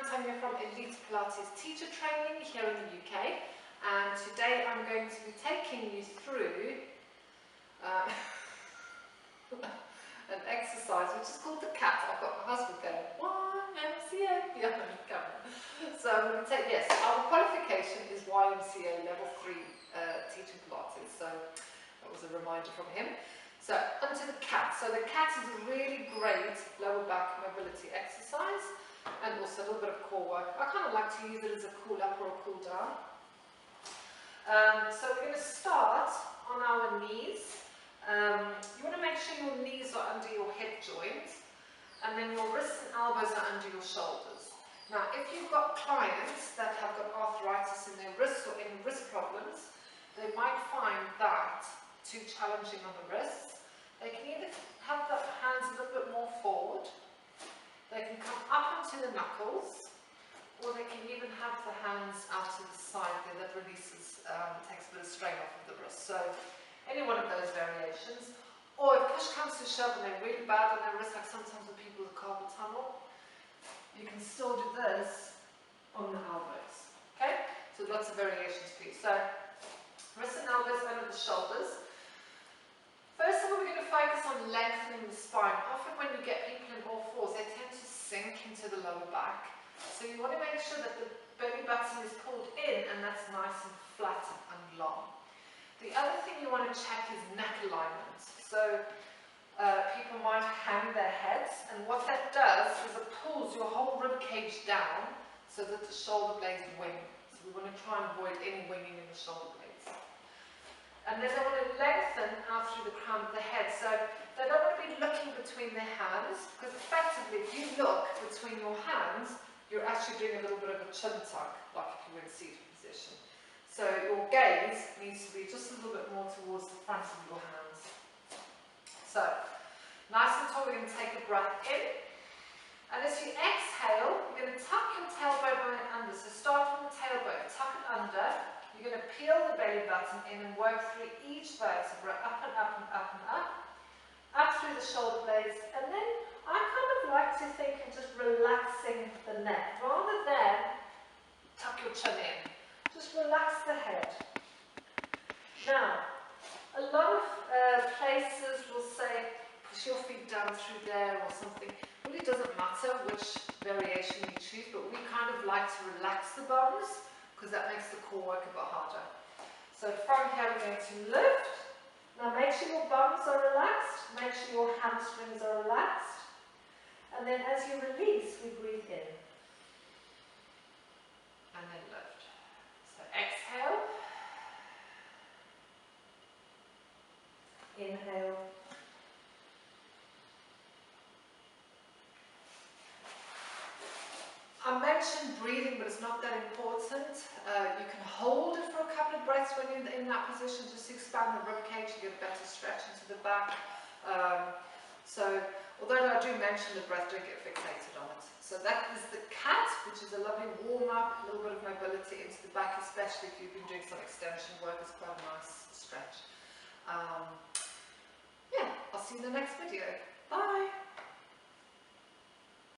Tanya from Elite Pilates Teacher Training here in the UK, and today I'm going to be taking you through an exercise which is called the cat. I've got my husband going, YMCA behind the camera. So I'm going to take, yes, our qualification is YMCA level 3 teaching Pilates, so that was a reminder from him. So onto the cat. So the cat is a really great lower back mobility exercise and also a little bit of core work. I kind of like to use it as a cool up or a cool down. So we're going to start on our knees. You want to make sure your knees are under your hip joints and then your wrists and elbows are under your shoulders. Now if you've got clients that have got arthritis in their wrists or any wrist problems, they might find that too challenging on the wrists. They can either have the hands a little bit more forward, they can come up onto the knuckles, or they can even have the hands out to the side there. That releases, takes a bit of strain off of the wrist. So any one of those variations. Or if push comes to shove and they're really bad on their wrist, like sometimes with people with carpal tunnel, you can still do this on the elbows. Okay? So lots of variations for you. So wrists and elbows under the shoulders. First of all, we're going to focus on lengthening the spine. Often when you get people in all fours, they tend to sink into the lower back. So you want to make sure that the belly button is pulled in and that's nice and flat and long. The other thing you want to check is neck alignment. So people might hang their heads, and what that does is it pulls your whole rib cage down so that the shoulder blades wing. So we want to try and avoid any winging in the shoulder blades. And then they want to lengthen out through the crown of the head. So they don't want to be looking between their hands, because effectively if you look between your hands, you're actually doing a little bit of a chin tuck, like if you were in seated position. So your gaze needs to be just a little bit more towards the front of your hands. So, nice and tall, we're going to take a breath in. And as you exhale, you're going to tuck your tailbone under. So start from the tailbone, tuck it under. You're going to peel the belly button in and work through each vertebra, up and up and up and up through the shoulder blades. And then I kind of like to think of just relaxing the neck, rather than tuck your chin in. Just relax the head. Now, a lot of places will say, push your feet down through there or something. It really doesn't matter which variation you choose, but we kind of like to relax the bums, because that makes the core work a bit harder. So from here we're going to lift. Now make sure your bums are relaxed, make sure your hamstrings are relaxed. And then as you release, we breathe in. And then lift. So exhale. Inhale. I mentioned breathing, but it's not that important. You can hold it for a couple of breaths when you're in that position, just to expand the ribcage, you get a better stretch into the back. So, although I do mention the breath, don't get fixated on it. So that is the cat, which is a lovely warm-up, a little bit of mobility into the back, especially if you've been doing some extension work. It's quite a nice stretch. Yeah, I'll see you in the next video. Bye!